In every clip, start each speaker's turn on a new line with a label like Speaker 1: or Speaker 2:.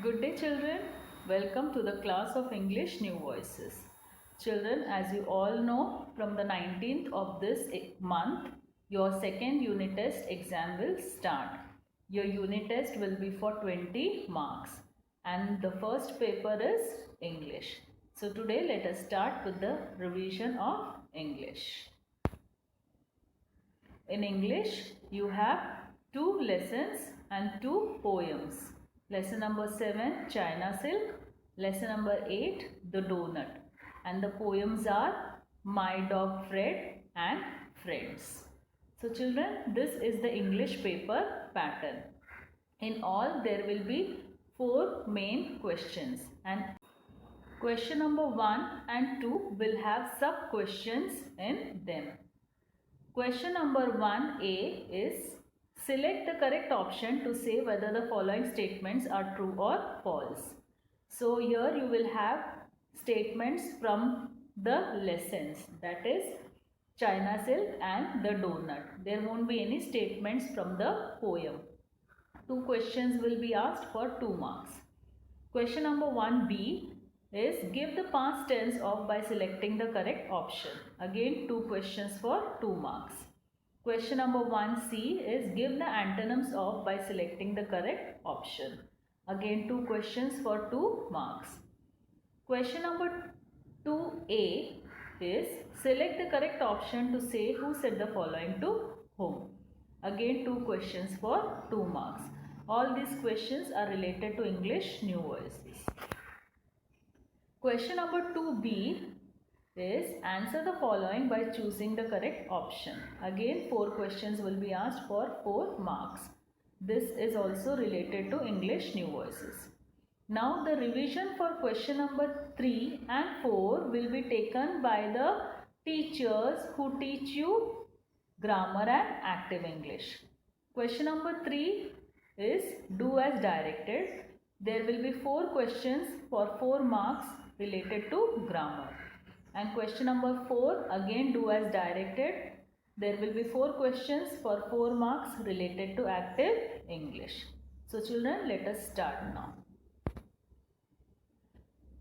Speaker 1: Good day children. Welcome to the class of English New Voices. Children, as you all know, from the 19th of this month, your second unit test exam will start. Your unit test will be for 20 marks and the first paper is English. So today let us start with the revision of English. In English, you have 2 lessons and 2 poems. Lesson number 7, China Silk. Lesson number 8, The Donut. And the poems are My Dog Fred and Friends. So children, this is the English paper pattern. In all, there will be 4 main questions. And question number 1 and 2 will have sub questions in them. Question number 1A is select the correct option to say whether the following statements are true or false. So here you will have statements from the lessons, that is China Silk and the Donut. There won't be any statements from the poem. 2 questions will be asked for 2 marks. Question number 1B is give the past tense of by selecting the correct option. Again 2 questions for 2 marks. Question number 1C is give the antonyms of by selecting the correct option. Again 2 questions for 2 marks. Question number 2A is select the correct option to say who said the following to whom. Again 2 questions for 2 marks. All these questions are related to English New Voices. Question number 2B is answer the following by choosing the correct option. Again 4 questions will be asked for 4 marks. This is also related to English New Voices. Now the revision for question number 3 and 4 will be taken by the teachers who teach you grammar and active English. Question number 3 is do as directed. There will be 4 questions for 4 marks related to grammar. And question number 4 again do as directed. There will be 4 questions for 4 marks related to active English. So children, let us start now.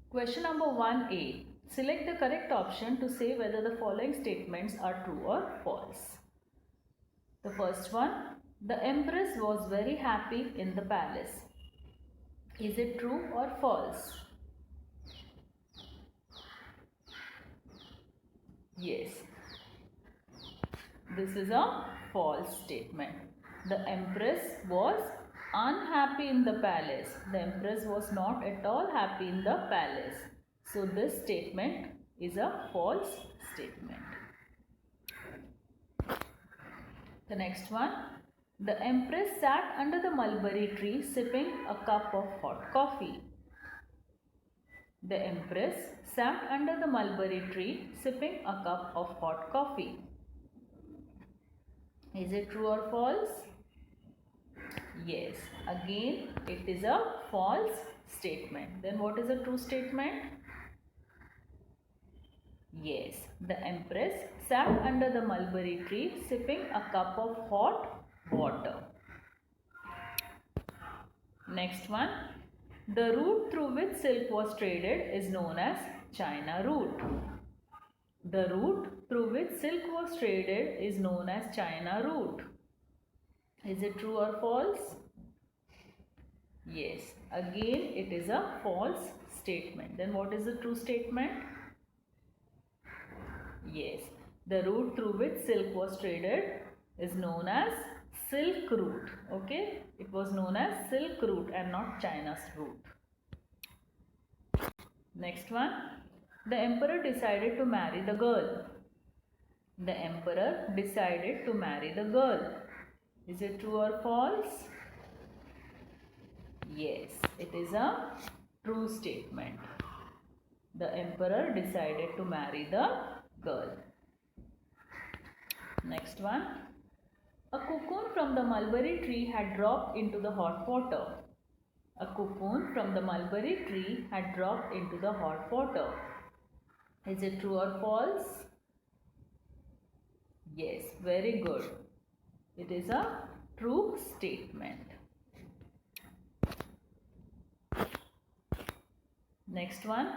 Speaker 1: Question number 1A. Select the correct option to say whether the following statements are true or false. The first one, the Empress was very happy in the palace. Is it true or false? Yes. This is a false statement. The Empress was unhappy in the palace. The Empress was not at all happy in the palace. So this statement is a false statement. The next one. The Empress sat under the mulberry tree sipping a cup of hot coffee. The Empress sat under the mulberry tree sipping a cup of hot coffee. Is it true or false? Yes. Again, it is a false statement. Then what is a true statement? Yes. The Empress sat under the mulberry tree sipping a cup of hot water. Next one. The route through which silk was traded is known as China route. The route through which silk was traded is known as China route. Is it true or false? Yes. Again, it is a false statement. Then what is the true statement? Yes. The route through which silk was traded is known as Silk route. Okay. It was known as Silk route and not China's route. Next one. The emperor decided to marry the girl. The emperor decided to marry the girl. Is it true or false? Yes, it is a true statement. The emperor decided to marry the girl. Next one. A cocoon from the mulberry tree had dropped into the hot water. A cocoon from the mulberry tree had dropped into the hot water. Is it true or false? Yes, very good. It is a true statement. Next one.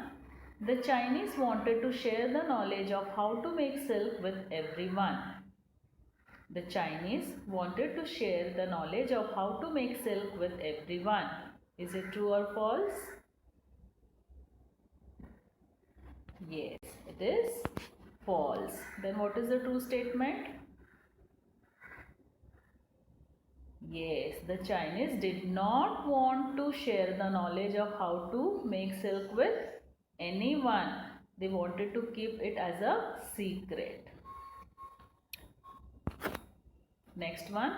Speaker 1: The Chinese wanted to share the knowledge of how to make silk with everyone. The Chinese wanted to share the knowledge of how to make silk with everyone. Is it true or false? Yes, it is false. Then what is the true statement? Yes, the Chinese did not want to share the knowledge of how to make silk with anyone. They wanted to keep it as a secret. Next one.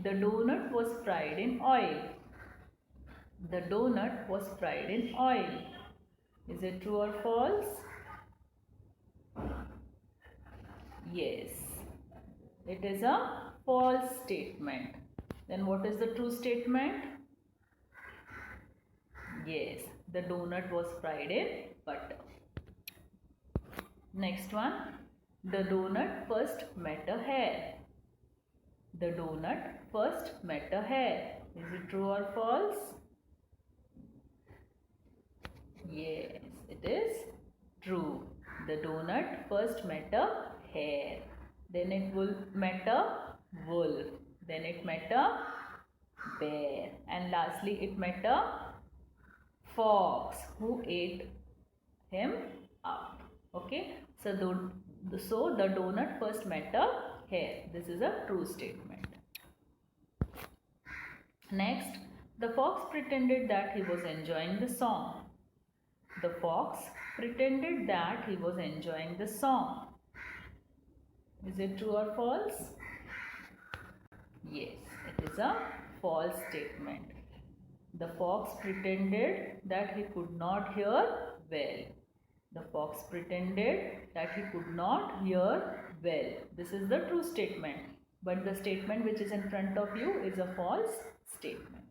Speaker 1: The donut was fried in oil. The donut was fried in oil. Is it true or false? Yes, it is a false statement. Then what is the true statement? Yes, the donut was fried in butter. Next one. The donut first met a hare. The donut first met a hare. Is it true or false? Yes, it is true. The donut first met a hare. Then it met a wolf. Then it met a bear. And lastly it met a fox who ate him up. Okay. So the donut first met a hare. This is a true statement. Next, the fox pretended that he was enjoying the song. The fox pretended that he was enjoying the song. Is it true or false? Yes, it is a false statement. The fox pretended that he could not hear well. The fox pretended that he could not hear well. This is the true statement. But the statement which is in front of you is a false statement.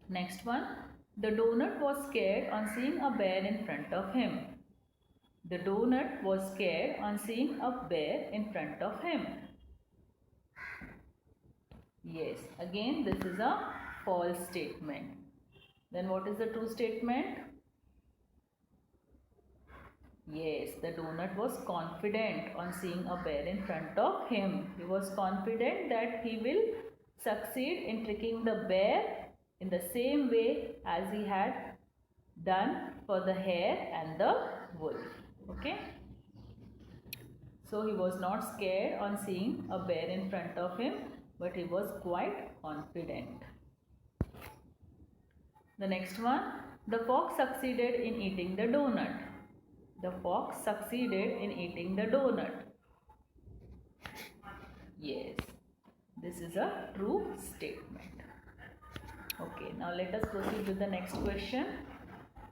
Speaker 1: Next one. The donut was scared on seeing a bear in front of him. The donut was scared on seeing a bear in front of him. Yes, again this is a false statement. Then what is the true statement? Yes, the donut was confident on seeing a bear in front of him. He was confident that he will succeed in tricking the bear in the same way as he had done for the hare and the wolf. Okay. So he was not scared on seeing a bear in front of him, but he was quite confident. The next one. The fox succeeded in eating the donut. The fox succeeded in eating the donut. Yes, this is a true statement. Okay, now let us proceed with the next question.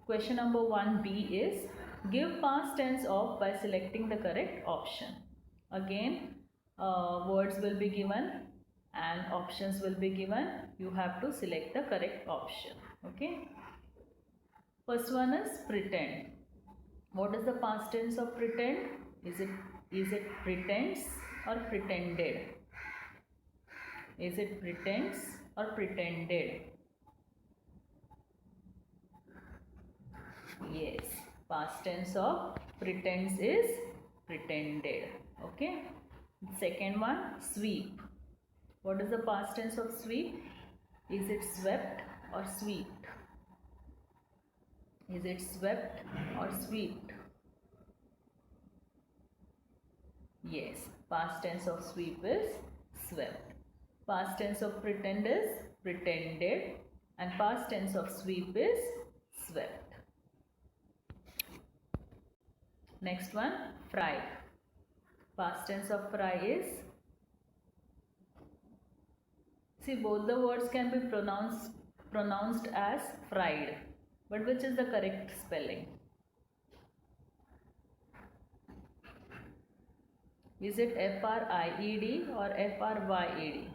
Speaker 1: Question number 1b is, give past tense of by selecting the correct option. Again, words will be given and options will be given. You have to select the correct option. Okay. First one is pretend. What is the past tense of pretend? Is it pretends or pretended? Is it pretends or pretended? Yes, past tense of pretends is pretended. Okay. Second one, sweep. What is the past tense of sweep? Is it swept or swept? Is it swept or swept? Yes, past tense of sweep is swept. Past tense of pretend is pretended and past tense of sweep is swept. Next one, fry. Past tense of fry is, see, both the words can be pronounced as fried, but which is the correct spelling? Is it F-R-I-E-D or F-R-Y-E-D?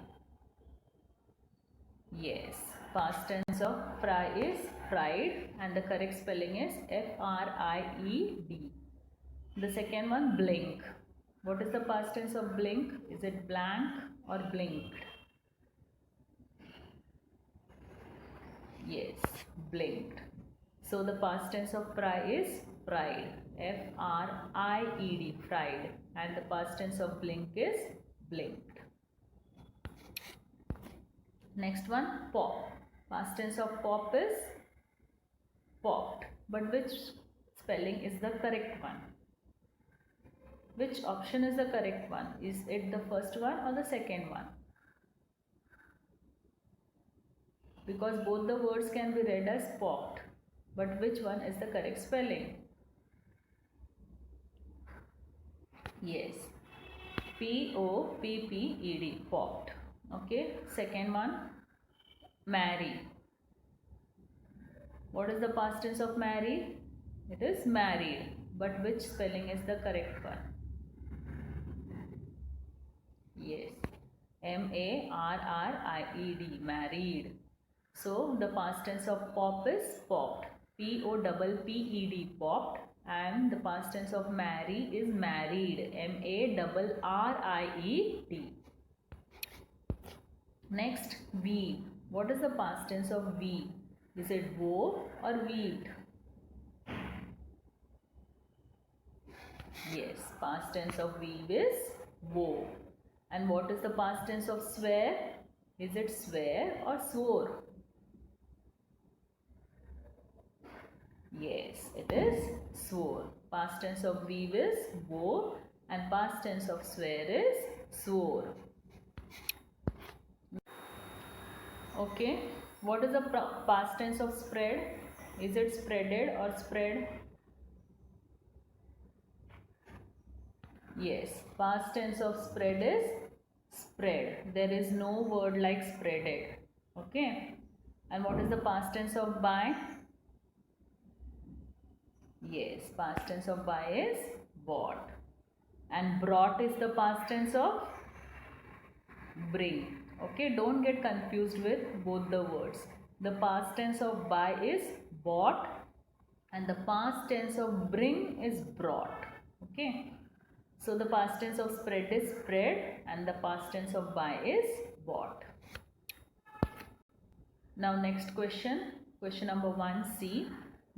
Speaker 1: Yes, past tense of fry is fried and the correct spelling is F-R-I-E-D. The second one, blink. What is the past tense of blink? Is it blank or blinked? Yes, blinked. So the past tense of is fried. F-R-I-E-D, fried. And the past tense of blink is blinked. Next one, pop. Past tense of pop is popped. But which spelling is the correct one? Which option is the correct one? Is it the first one or the second one? Because both the words can be read as popped. But which one is the correct spelling? Yes. P-O-P-P-E-D, popped. Okay. Second one, marry. What is the past tense of marry? It is married. But which spelling is the correct one? Yes. M-A-R-R-I-E-D, married. So the past tense of pop is popped. P-O-P-P-E-D, popped. And the past tense of marry is married. M-A-R-R-I-E-D. Next, weave. What is the past tense of weave? Is it wove or weaved? Yes, past tense of weave is wove. And what is the past tense of swear? Is it swear or swore? Yes, it is swore. Past tense of weave is wove and past tense of swear is swore. Okay, what is the past tense of spread? Is it spreaded or spread? Yes, past tense of spread is spread. There is no word like spreaded. Okay, and what is the past tense of buy? Yes, past tense of buy is bought. And brought is the past tense of bring. Okay, don't get confused with both the words. The past tense of buy is bought and the past tense of bring is brought. Okay, so the past tense of spread is spread and the past tense of buy is bought. Now next question, question number 1C.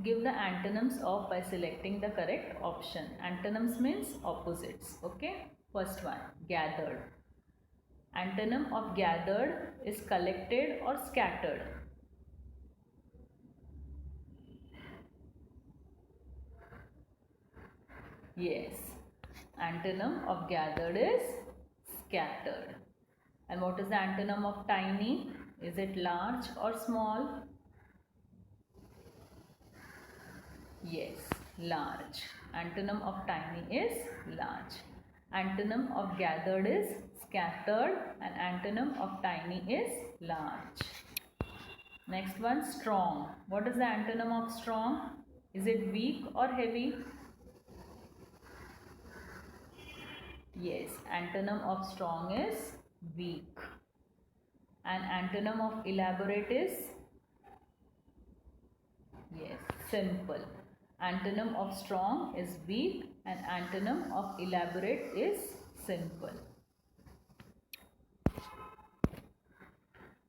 Speaker 1: Give the antonyms of by selecting the correct option. Antonyms means opposites. Okay, first one, gathered. Antonym of gathered is collected or scattered. Yes, antonym of gathered is scattered. And what is the antonym of tiny? Is it large or small? Yes, large. Antonym of tiny is large. Antonym of gathered is scattered and antonym of tiny is large. Next one, strong. What is the antonym of strong? Is it weak or heavy? Yes, antonym of strong is weak. And antonym of elaborate is? Yes, simple. Antonym of strong is weak and antonym of elaborate is simple.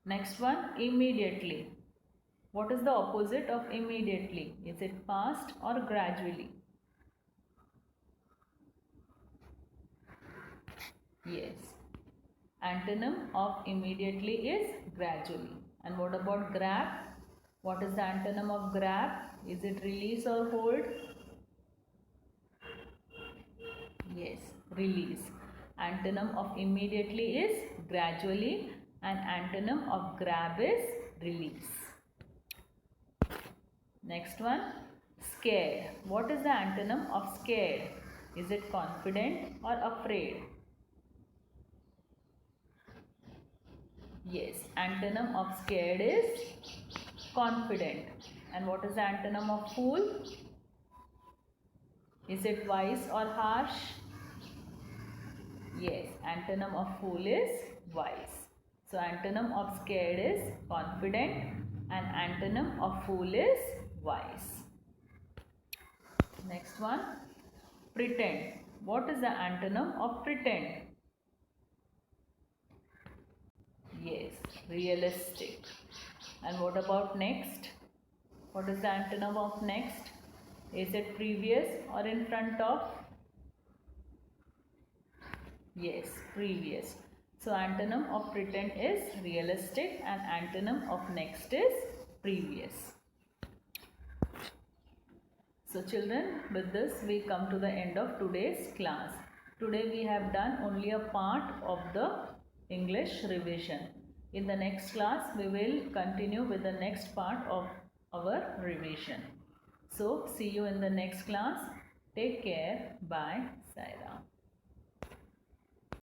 Speaker 1: Next one, immediately. What is the opposite of immediately? Is it fast or gradually? Yes. Antonym of immediately is gradually. And what about grab? What is the antonym of grab? Is it release or hold? Yes, release. Antonym of immediately is gradually and antonym of grab is release. Next one, scared. What is the antonym of scared? Is it confident or afraid? Yes, antonym of scared is confident. And what is the antonym of fool? Is it wise or harsh? Yes, antonym of fool is wise. So antonym of scared is confident and antonym of fool is wise. Next one, pretend. What is the antonym of pretend? Yes, realistic. And what about next? What is the antonym of next? Is it previous or in front of? Yes, previous. So antonym of pretend is realistic and antonym of next is previous. So children, with this we come to the end of today's class. Today we have done only a part of the English revision. In the next class we will continue with the next part of our revision. So see you in the next class. Take care. Bye. Saira.